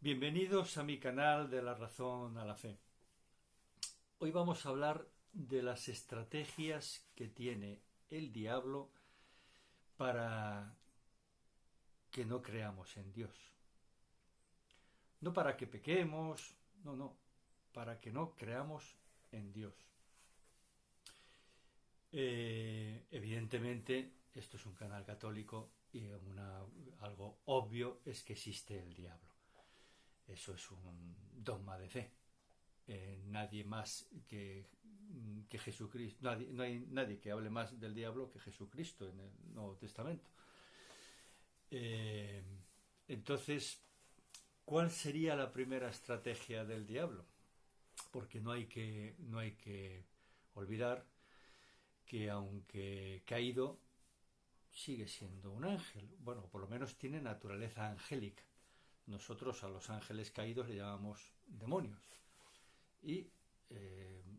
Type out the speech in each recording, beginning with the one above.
Bienvenidos a mi canal de la razón a la fe. Hoy vamos a hablar de las estrategias que tiene el diablo para que no creamos en Dios. No para que pequemos, no, para que no creamos en Dios. Evidentemente, esto es un canal católico y algo obvio es que existe el diablo. Eso es un dogma de fe. Nadie más que Jesucristo, no hay nadie que hable más del diablo que Jesucristo en el Nuevo Testamento. Eh, entonces, ¿cuál sería la primera estrategia del diablo? Porque no hay que olvidar que aunque caído sigue siendo un ángel. Bueno, por lo menos tiene naturaleza angélica. Nosotros a los ángeles caídos le llamamos demonios. Y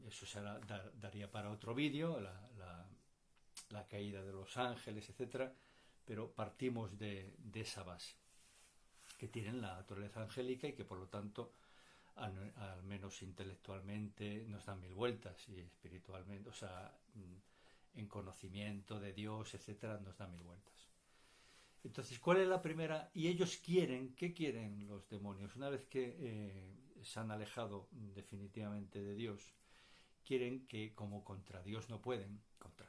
eso daría para otro vídeo, la caída de los ángeles, etcétera, pero partimos de esa base, que tienen la naturaleza angélica y que por lo tanto, al menos intelectualmente, nos dan mil vueltas y espiritualmente, o sea, en conocimiento de Dios, etcétera, nos dan mil vueltas. Entonces, ¿cuál es la primera? Y ellos quieren, ¿qué quieren los demonios? Una vez que se han alejado definitivamente de Dios, quieren que, como contra Dios no pueden, contra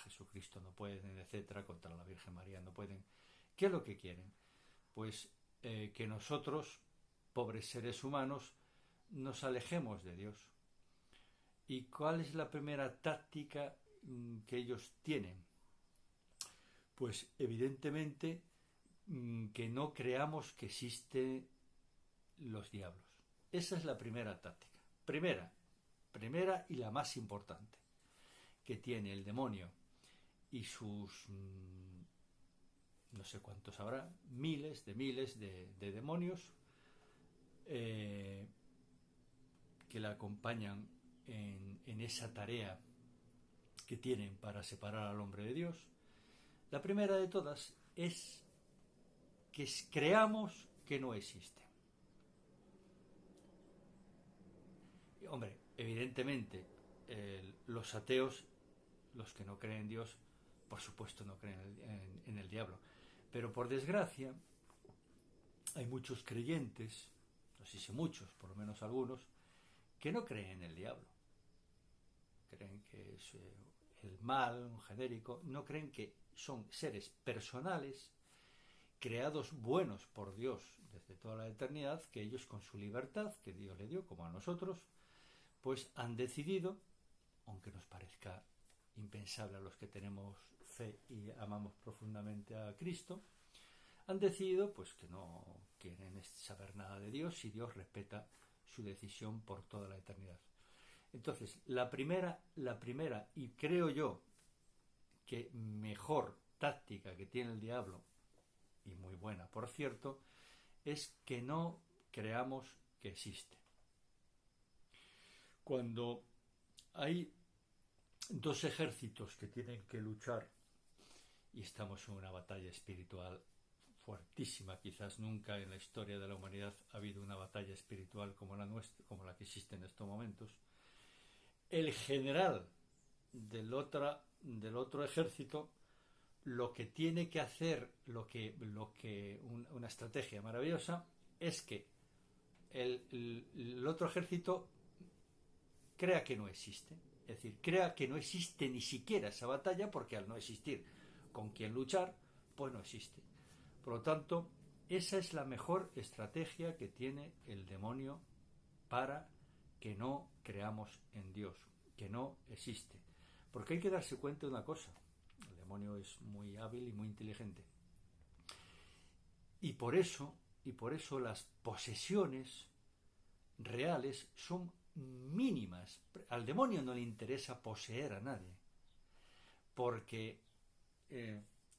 Jesucristo no pueden, etcétera, contra la Virgen María no pueden, ¿qué es lo que quieren? Pues que nosotros, pobres seres humanos, nos alejemos de Dios. ¿Y cuál es la primera táctica que ellos tienen? Pues evidentemente que no creamos que existen los diablos. Esa es la primera táctica. Primera y la más importante que tiene el demonio y sus no sé cuántos habrá, miles de demonios que la acompañan en esa tarea que tienen para separar al hombre de Dios. La primera de todas es que creamos que no existe. Hombre, evidentemente, los ateos, los que no creen en Dios, por supuesto no creen en el diablo. Pero por desgracia, hay muchos creyentes, no sé si muchos, por lo menos algunos, que no creen en el diablo. Creen que es el mal, un genérico, no creen que son seres personales creados buenos por Dios desde toda la eternidad, que ellos con su libertad que Dios le dio, como a nosotros, pues han decidido, aunque nos parezca impensable a los que tenemos fe y amamos profundamente a Cristo, han decidido pues que no quieren saber nada de Dios y Dios respeta su decisión por toda la eternidad. Entonces, la primera y creo yo que mejor táctica que tiene el diablo, y muy buena por cierto, es que no creamos que existe. Cuando hay dos ejércitos que tienen que luchar y estamos en una batalla espiritual fuertísima, quizás nunca en la historia de la humanidad ha habido una batalla espiritual como la nuestra, como la que existe en estos momentos, el general del otro ejército lo que tiene que hacer, una estrategia maravillosa, es que el otro ejército crea que no existe. Es decir, crea que no existe ni siquiera esa batalla, porque al no existir con quien luchar, pues no existe. Por lo tanto, esa es la mejor estrategia que tiene el demonio para que no creamos en Dios, que no existe. Porque hay que darse cuenta de una cosa: el demonio es muy hábil y muy inteligente. Y por eso las posesiones reales son mínimas. Al demonio no le interesa poseer a nadie, porque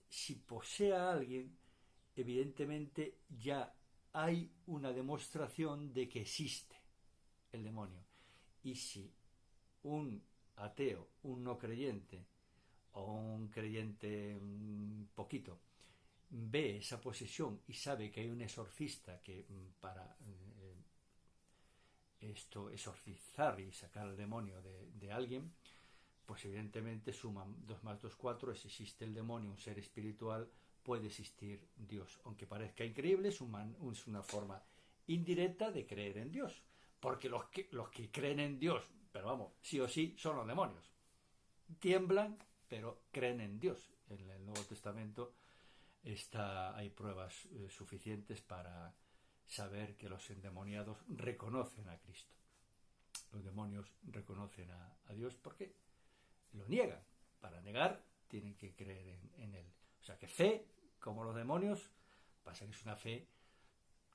si posee a alguien, evidentemente ya hay una demostración de que existe el demonio. Y si un ateo, un no creyente o un creyente poquito, ve esa posesión y sabe que hay un exorcista que para exorcizar y sacar al demonio de alguien, pues evidentemente suman 2 más 2, 4, si existe el demonio, un ser espiritual, puede existir Dios. Aunque parezca increíble, es una forma indirecta de creer en Dios. Porque los que creen en Dios, pero vamos, sí o sí, son los demonios. Tiemblan, pero creen en Dios. En el Nuevo Testamento hay pruebas suficientes para saber que los endemoniados reconocen a Cristo. Los demonios reconocen a Dios porque lo niegan. Para negar tienen que creer en Él. O sea que fe, como los demonios, pasa que es una fe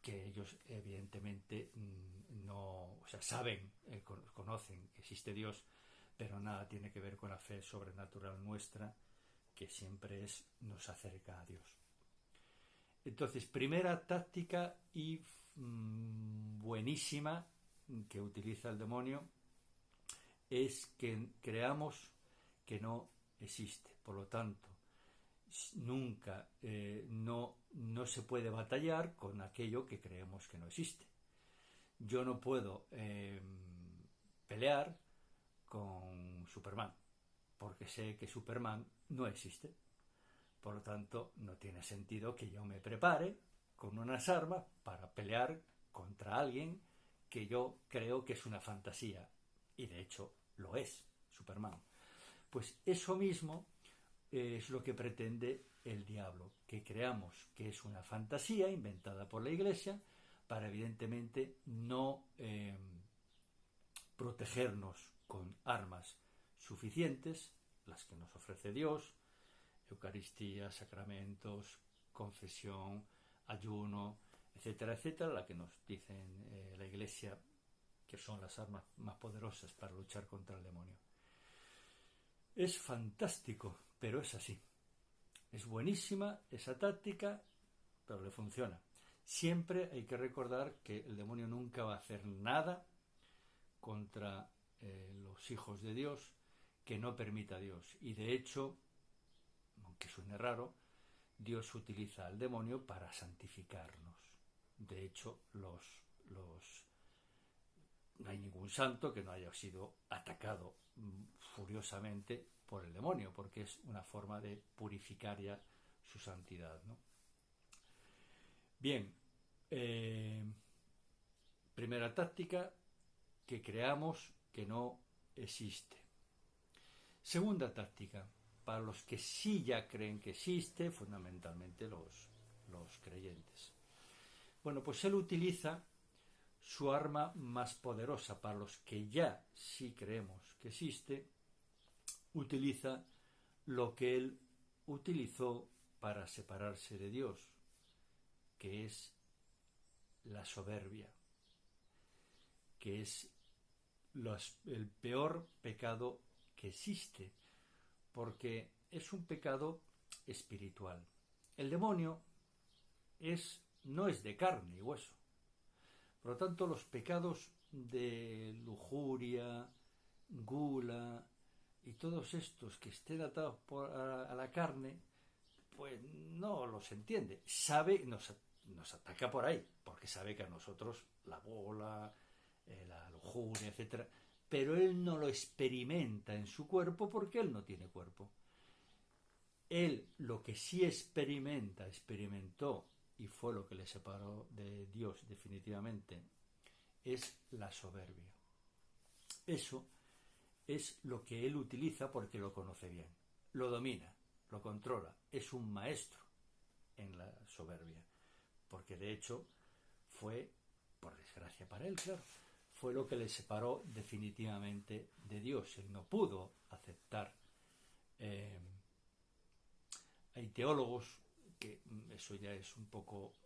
que ellos evidentemente no, o sea, saben, conocen que existe Dios, pero nada tiene que ver con la fe sobrenatural nuestra, que siempre nos acerca a Dios. Entonces, primera táctica y buenísima que utiliza el demonio es que creamos que no existe. Por lo tanto, nunca no se puede batallar con aquello que creemos que no existe. Yo no puedo pelear con Superman porque sé que Superman no existe. Por lo tanto, no tiene sentido que yo me prepare con unas armas para pelear contra alguien que yo creo que es una fantasía. Y de hecho lo es, Superman. Pues eso mismo es lo que pretende el diablo, que creamos que es una fantasía inventada por la Iglesia para evidentemente no protegernos con armas suficientes, las que nos ofrece Dios, Eucaristía, sacramentos, confesión, ayuno, etcétera, etcétera, la que nos dicen la Iglesia que son las armas más poderosas para luchar contra el demonio. Es fantástico, pero es así. Es buenísima esa táctica, pero le funciona. Siempre hay que recordar que el demonio nunca va a hacer nada contra los hijos de Dios que no permita a Dios. Y de hecho, aunque suene raro, Dios utiliza al demonio para santificarnos. De hecho, no hay ningún santo que no haya sido atacado furiosamente por el demonio, porque es una forma de purificar ya su santidad, ¿no? Bien, primera táctica, que creamos que no existe. Segunda táctica, para los que sí ya creen que existe, fundamentalmente los creyentes. Bueno, pues él utiliza su arma más poderosa. Para los que ya sí creemos que existe, utiliza lo que él utilizó para separarse de Dios, que es la soberbia, que es el peor pecado que existe, porque es un pecado espiritual. El demonio no es de carne y hueso. Por lo tanto, los pecados de lujuria, gula y todos estos que estén atados a la carne, pues no los entiende. Nos ataca por ahí, porque sabe que a nosotros la bola, la lujuria, etcétera, pero él no lo experimenta en su cuerpo porque él no tiene cuerpo. Él lo que sí experimentó, y fue lo que le separó de Dios definitivamente, es la soberbia. Eso es lo que él utiliza porque lo conoce bien, lo domina, lo controla, es un maestro en la soberbia, porque de hecho fue, por desgracia para él, claro, fue lo que le separó definitivamente de Dios. Él no pudo aceptar. Hay teólogos que eso ya es un poco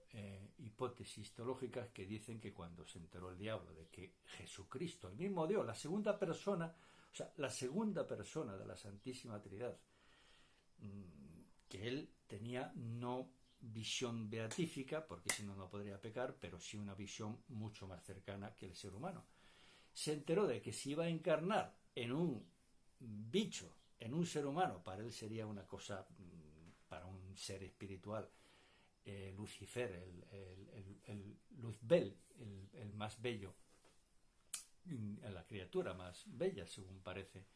hipótesis teológicas, que dicen que cuando se enteró el diablo de que Jesucristo, el mismo Dios, la segunda persona de la Santísima Trinidad, que él tenía no visión beatífica, porque si no, no podría pecar, pero sí una visión mucho más cercana que el ser humano. Se enteró de que si iba a encarnar en un bicho, en un ser humano, para él sería una cosa, para un ser espiritual, Lucifer, el Luzbel, el más bello, la criatura más bella, según parece,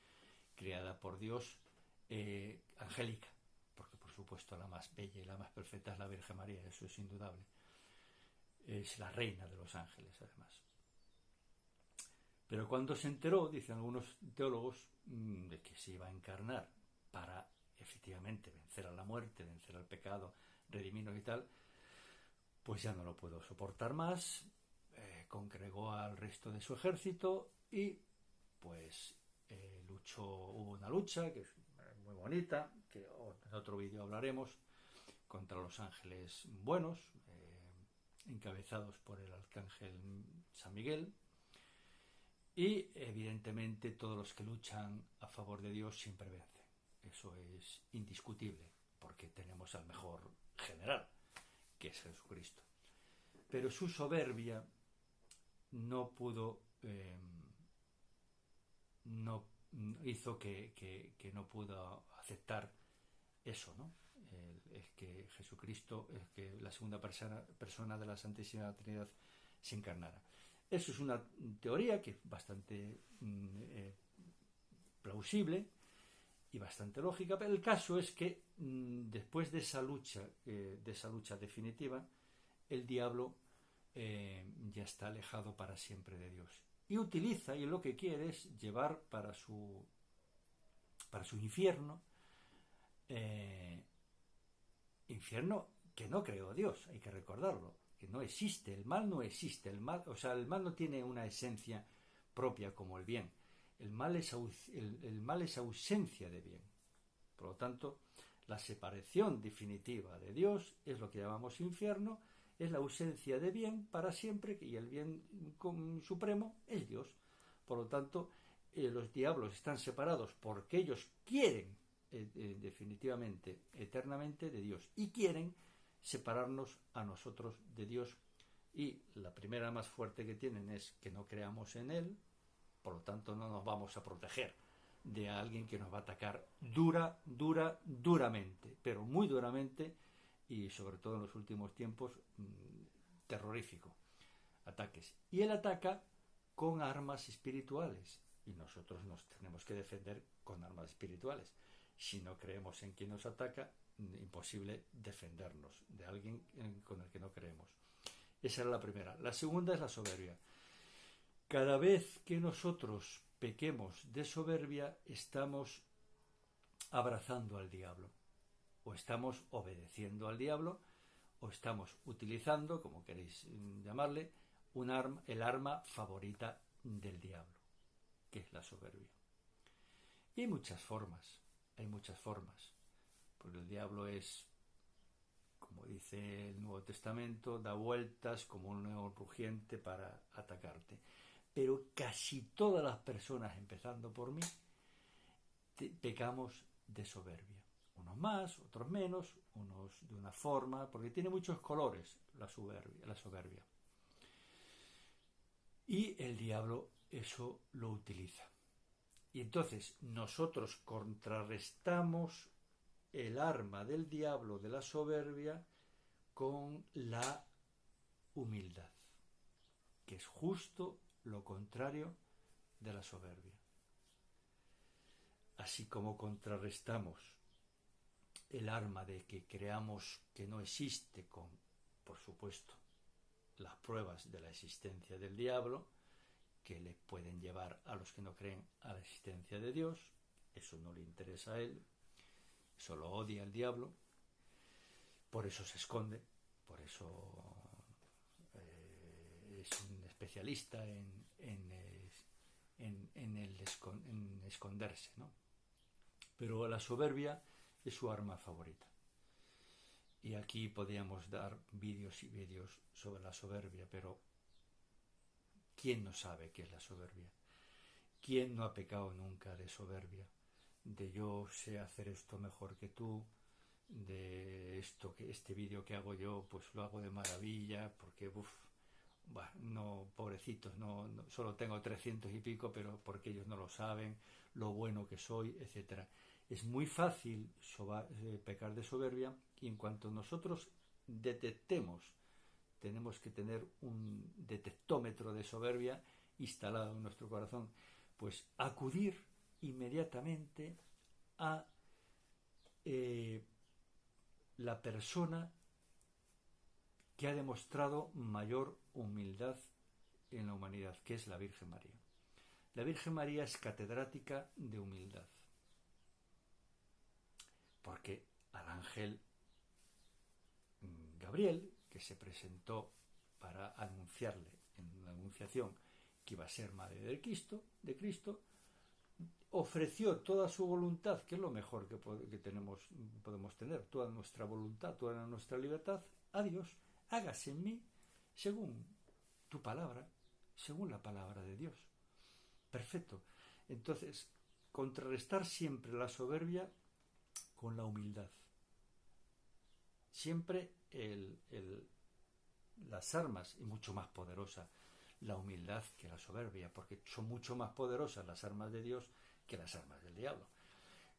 creada por Dios, angélica, porque por supuesto la más bella y la más perfecta es la Virgen María, eso es indudable. Es la reina de los ángeles, además. Pero cuando se enteró, dicen algunos teólogos, de que se iba a encarnar para efectivamente vencer a la muerte, vencer al pecado, redimirnos y tal, pues ya no lo pudo soportar más, congregó al resto de su ejército y pues hubo una lucha que es muy bonita, que en otro vídeo hablaremos, contra los ángeles buenos, encabezados por el arcángel San Miguel, y evidentemente todos los que luchan a favor de Dios siempre vencen. Eso es indiscutible, porque tenemos al mejor general, que es Jesucristo. Pero su soberbia no pudo, no hizo que no pudo aceptar eso, ¿no? El que Jesucristo, el que la segunda persona de la Santísima Trinidad se encarnara. Eso es una teoría que es bastante plausible y bastante lógica, pero el caso es que después de esa lucha definitiva, el diablo ya está alejado para siempre de Dios y utiliza, y lo que quiere es llevar para su infierno, infierno que no creó Dios, hay que recordarlo, que no existe, el mal no existe, el mal no tiene una esencia propia como el bien. El mal es ausencia de bien. Por lo tanto, la separación definitiva de Dios es lo que llamamos infierno, es la ausencia de bien para siempre, y el bien supremo es Dios. Por lo tanto, los diablos están separados porque ellos quieren definitivamente, eternamente, de Dios, y quieren separarnos a nosotros de Dios, y la primera más fuerte que tienen es que no creamos en Él. Por lo tanto, no nos vamos a proteger de alguien que nos va a atacar duramente, pero muy duramente, y sobre todo en los últimos tiempos, terrorífico ataques. Y él ataca con armas espirituales, y nosotros nos tenemos que defender con armas espirituales. Si no creemos en quien nos ataca, imposible defendernos de alguien con el que no creemos. Esa era la primera. La segunda es la soberbia. Cada vez que nosotros pequemos de soberbia, estamos abrazando al diablo, o estamos obedeciendo al diablo, o estamos utilizando, como queréis llamarle, el arma favorita del diablo, que es la soberbia. Y hay muchas formas, porque el diablo es, como dice el Nuevo Testamento, da vueltas como un león rugiente para atacarte. Pero casi todas las personas, empezando por mí, pecamos de soberbia. Unos más, otros menos, unos de una forma, porque tiene muchos colores la soberbia. Y el diablo eso lo utiliza. Y entonces nosotros contrarrestamos el arma del diablo, de la soberbia, con la humildad, que es justo lo contrario de la soberbia. Así como contrarrestamos el arma de que creamos que no existe con, por supuesto, las pruebas de la existencia del diablo, que le pueden llevar a los que no creen a la existencia de Dios. Eso no le interesa a él, solo odia al diablo, por eso se esconde, por eso es un especialista en esconderse, ¿no? Pero la soberbia es su arma favorita. Y aquí podríamos dar vídeos y vídeos sobre la soberbia, pero ¿quién no sabe qué es la soberbia? ¿Quién no ha pecado nunca de soberbia? De yo sé hacer esto mejor que tú, de esto, que este vídeo que hago yo, pues lo hago de maravilla, porque no, pobrecitos, no, solo tengo 300 y pico, pero porque ellos no lo saben, lo bueno que soy, etcétera. Es muy fácil pecar de soberbia, y en cuanto nosotros detectemos, tenemos que tener un detectómetro de soberbia instalado en nuestro corazón, pues acudir inmediatamente a la persona que ha demostrado mayor humildad en la humanidad, que es la Virgen María. La Virgen María es catedrática de humildad, porque al ángel Gabriel, que se presentó para anunciarle en la anunciación que iba a ser madre de Cristo, ofreció toda su voluntad, que es lo mejor que podemos tener, toda nuestra voluntad, toda nuestra libertad, a Dios. Hágase en mí según tu palabra, según la palabra de Dios. Perfecto. Entonces, contrarrestar siempre la soberbia con la humildad. Siempre las armas, y mucho más poderosa la humildad que la soberbia, porque son mucho más poderosas las armas de Dios que las armas del diablo.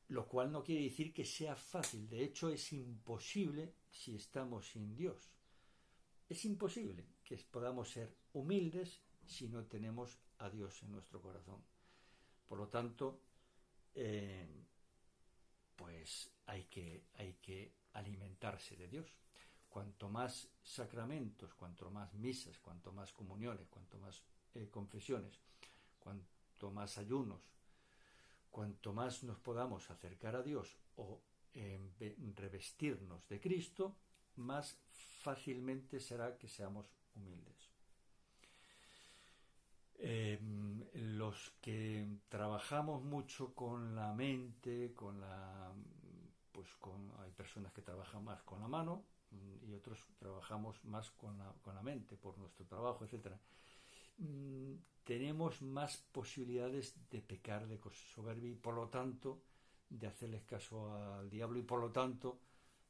Lo cual no quiere decir que sea fácil, de hecho es imposible si estamos sin Dios. Es imposible que podamos ser humildes si no tenemos a Dios en nuestro corazón. Por lo tanto, pues hay que alimentarse de Dios. Cuanto más sacramentos, cuanto más misas, cuanto más comuniones, cuanto más confesiones, cuanto más ayunos, cuanto más nos podamos acercar a Dios o revestirnos de Cristo, más fácilmente será que seamos humildes. Los que trabajamos mucho con la mente, hay personas que trabajan más con la mano y otros trabajamos más con la mente por nuestro trabajo, etcétera. Tenemos más posibilidades de pecar de soberbia y por lo tanto de hacerles caso al diablo y por lo tanto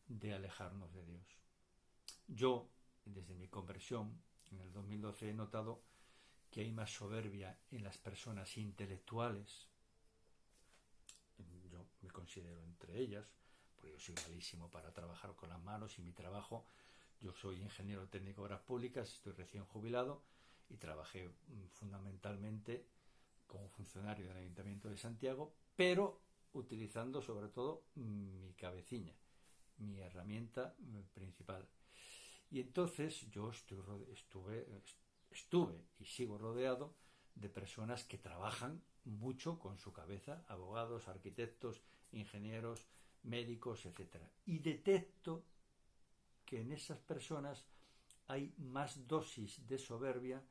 de alejarnos de Dios. Yo, desde mi conversión en el 2012, he notado que hay más soberbia en las personas intelectuales. Yo me considero entre ellas, porque yo soy malísimo para trabajar con las manos y mi trabajo, yo soy ingeniero técnico de obras públicas, estoy recién jubilado y trabajé fundamentalmente como funcionario del Ayuntamiento de Santiago, pero utilizando sobre todo mi cabecilla, mi herramienta principal. Y entonces yo estuve y sigo rodeado de personas que trabajan mucho con su cabeza, abogados, arquitectos, ingenieros, médicos, etcétera. Y detecto que en esas personas hay más dosis de soberbia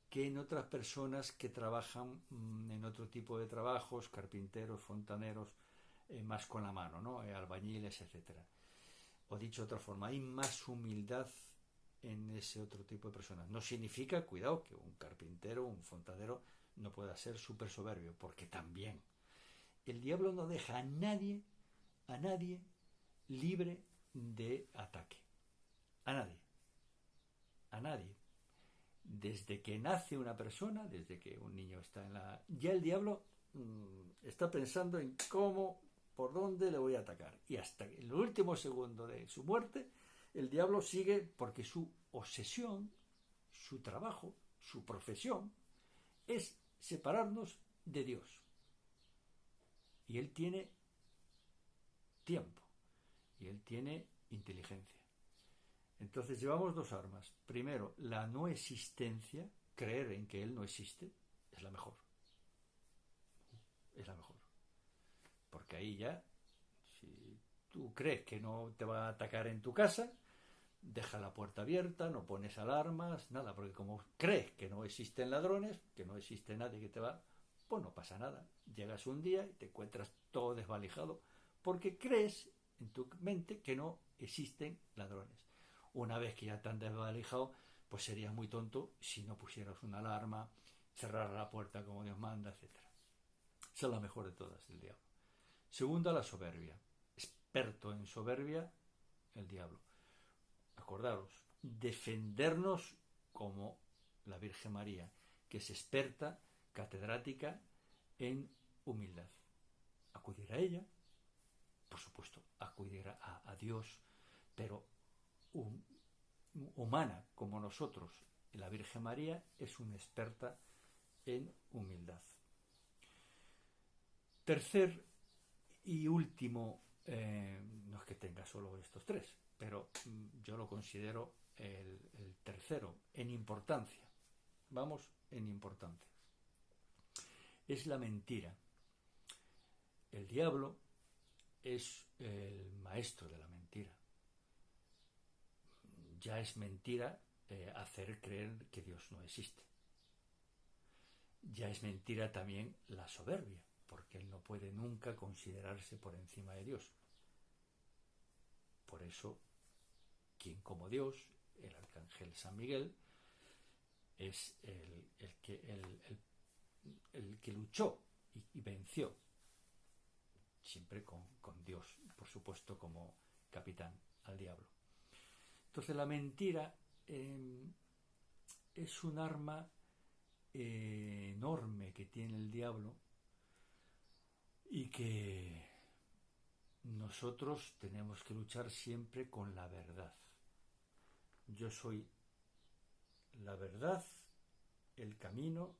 que en otras personas que trabajan en otro tipo de trabajos, carpinteros, fontaneros, más con la mano, ¿no? Albañiles, etcétera. O dicho de otra forma, hay más humildad en ese otro tipo de personas. No significa, cuidado, que un carpintero, un fontanero no pueda ser súper soberbio, porque también el diablo no deja a nadie libre de ataque. A nadie. Desde que nace una persona, desde que un niño está ya el diablo está pensando en cómo, por dónde le voy a atacar. Y hasta el último segundo de su muerte, el diablo sigue, porque su obsesión, su trabajo, su profesión, es separarnos de Dios. Y él tiene tiempo. Y él tiene inteligencia. Entonces llevamos dos armas. Primero, la no existencia, creer en que él no existe, es la mejor. Es la mejor. Porque ahí ya, si tú crees que no te va a atacar en tu casa, deja la puerta abierta, no pones alarmas, nada, porque como crees que no existen ladrones, que no existe nadie que te va, pues no pasa nada. Llegas un día y te encuentras todo desvalijado, porque crees en tu mente que no existen ladrones. Una vez que ya te han desvalijado, pues serías muy tonto si no pusieras una alarma, cerrar la puerta como Dios manda, etc. Esa es la mejor de todas, el diablo. Segunda, la soberbia. Experto en soberbia, el diablo. Acordaros, defendernos como la Virgen María, que es experta, catedrática en humildad. Acudir a ella, por supuesto, acudir a Dios, pero humana como nosotros, y la Virgen María es una experta en humildad. Tercer y último, no es que tenga solo estos tres, pero yo lo considero el tercero en importancia. Vamos, en importancia. Es la mentira. El diablo es el maestro de la mentira. Ya es mentira hacer creer que Dios no existe. Ya es mentira también la soberbia, porque él no puede nunca considerarse por encima de Dios. Por eso, quien como Dios, el arcángel San Miguel, es el que luchó y venció, siempre con Dios, por supuesto, como capitán al diablo. Entonces la mentira es un arma enorme que tiene el diablo y que nosotros tenemos que luchar siempre con la verdad. Yo soy la verdad, el camino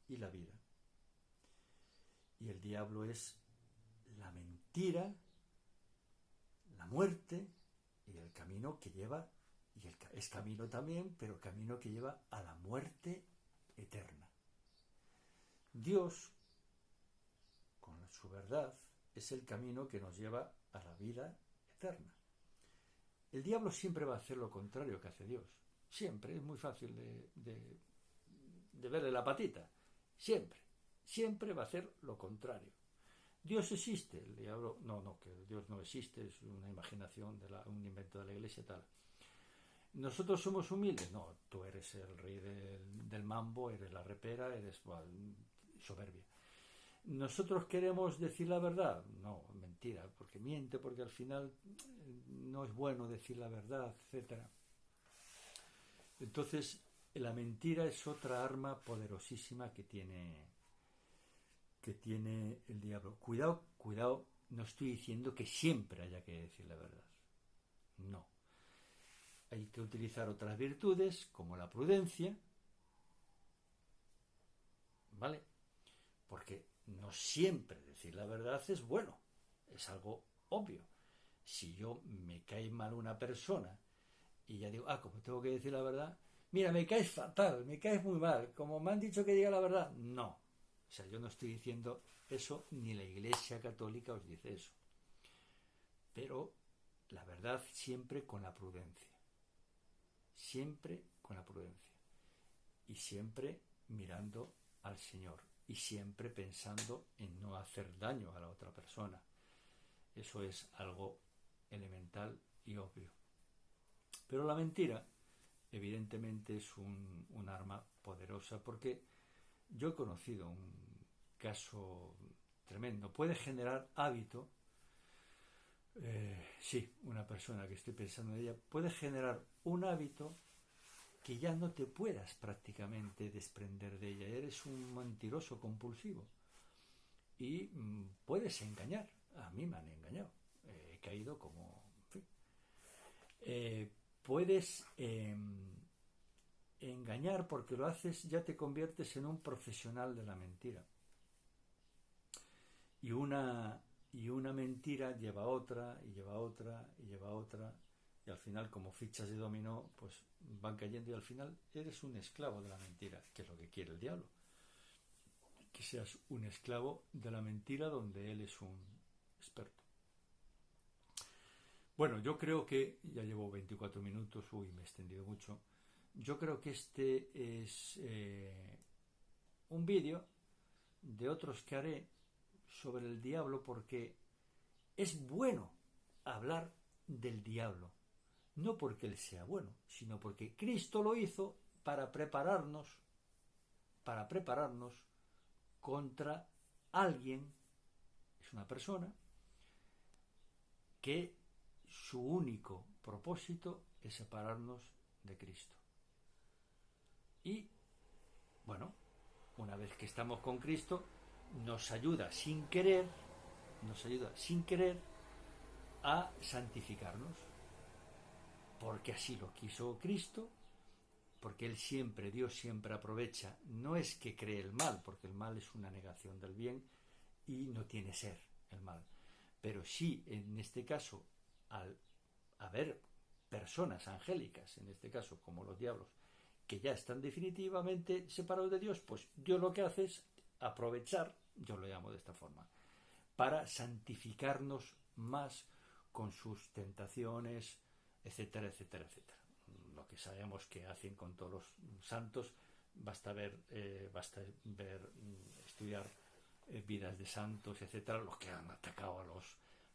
y la vida. Y el diablo es la mentira, la muerte y el camino que lleva, y es camino también, pero camino que lleva a la muerte eterna. Dios, con su verdad, es el camino que nos lleva a la vida eterna. El diablo siempre va a hacer lo contrario que hace Dios. Siempre, es muy fácil de verle la patita. Siempre va a hacer lo contrario. Dios existe, el diablo, no, que Dios no existe, es una imaginación, un invento de la iglesia y tal. Nosotros somos humildes, no, tú eres el rey del mambo, eres la repera, eres soberbia. Nosotros queremos decir la verdad, no, mentira, porque miente, porque al final no es bueno decir la verdad, etcétera. Entonces, la mentira es otra arma poderosísima que tiene el diablo. Cuidado, no estoy diciendo que siempre haya que decir la verdad. No. Hay que utilizar otras virtudes, como la prudencia, ¿vale? Porque no siempre decir la verdad es bueno, es algo obvio. Si yo me cae mal una persona y ya digo, como tengo que decir la verdad, mira, me caes fatal, me caes muy mal, como me han dicho que diga la verdad, no. O sea, yo no estoy diciendo eso, ni la Iglesia Católica os dice eso. Pero la verdad siempre con la prudencia. Siempre con la prudencia. Y siempre mirando al Señor. Y siempre pensando en no hacer daño a la otra persona. Eso es algo elemental y obvio. Pero la mentira, evidentemente, es un arma poderosa, porque yo he conocido un caso tremendo. Puede generar hábito, una persona que estoy pensando en ella, puede generar un hábito que ya no te puedas prácticamente desprender de ella. Eres un mentiroso compulsivo y puedes engañar. A mí me han engañado. He caído como... En fin. Puedes engañar, porque lo haces, ya te conviertes en un profesional de la mentira. Y una mentira lleva a otra, y lleva a otra, y lleva a otra, y al final, como fichas de dominó, pues van cayendo, y al final eres un esclavo de la mentira, que es lo que quiere el diablo. Que seas un esclavo de la mentira donde él es un experto. Bueno, yo creo que ya llevo 24 minutos, me he extendido mucho. Yo creo que este es un vídeo de otros que haré sobre el diablo, porque es bueno hablar del diablo, no porque él sea bueno, sino porque Cristo lo hizo para prepararnos contra alguien, es una persona que su único propósito es separarnos de Cristo. Y bueno, una vez que estamos con Cristo, nos ayuda sin querer a santificarnos, porque así lo quiso Cristo, porque Dios siempre aprovecha, no es que cree el mal, porque el mal es una negación del bien y no tiene ser el mal, pero sí, en este caso, al haber personas angélicas, en este caso como los diablos, que ya están definitivamente separados de Dios, pues Dios lo que hace es aprovechar, yo lo llamo de esta forma, para santificarnos más con sus tentaciones, etcétera, etcétera, etcétera. Lo que sabemos que hacen con todos los santos, basta ver, estudiar vidas de santos, etcétera, los que han atacado a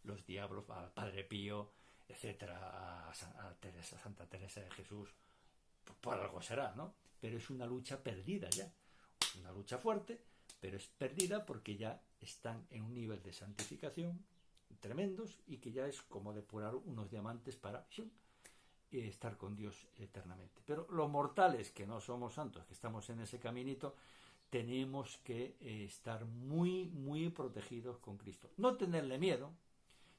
los diablos, al Padre Pío, etcétera, a Teresa, Santa Teresa de Jesús, por algo será, ¿no? Pero es una lucha perdida ya, una lucha fuerte, pero es perdida porque ya están en un nivel de santificación tremendos y que ya es como depurar unos diamantes para estar con Dios eternamente. Pero los mortales que no somos santos, que estamos en ese caminito, tenemos que estar muy, muy protegidos con Cristo. No tenerle miedo,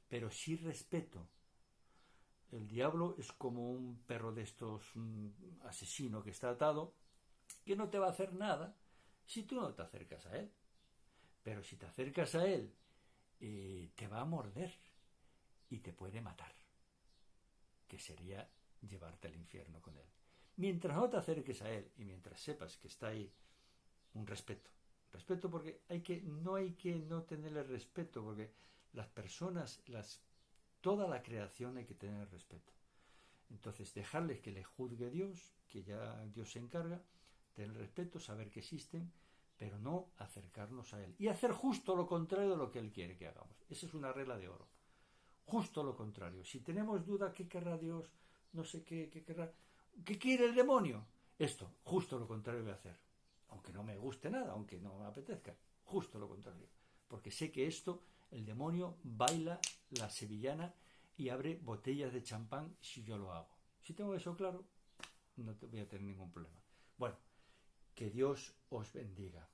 pero sí respeto. El diablo es como un perro de estos, un asesino que está atado, que no te va a hacer nada si tú no te acercas a él. Pero si te acercas a él, te va a morder y te puede matar, que sería llevarte al infierno con él. Mientras no te acerques a él y mientras sepas que está ahí, un respeto porque no hay que no tenerle respeto, porque las personas, toda la creación hay que tener respeto. Entonces dejarles que le juzgue Dios, que ya Dios se encarga, tener respeto, saber que existen, pero no acercarnos a él y hacer justo lo contrario de lo que él quiere que hagamos. Esa es una regla de oro. Justo lo contrario. Si tenemos duda, ¿qué querrá Dios? No sé qué querrá. ¿Qué quiere el demonio? Esto, justo lo contrario voy a hacer. Aunque no me guste nada, aunque no me apetezca. Justo lo contrario. Porque sé que esto, el demonio baila la sevillana y abre botellas de champán si yo lo hago. Si tengo eso claro, no voy a tener ningún problema. Bueno, que Dios os bendiga.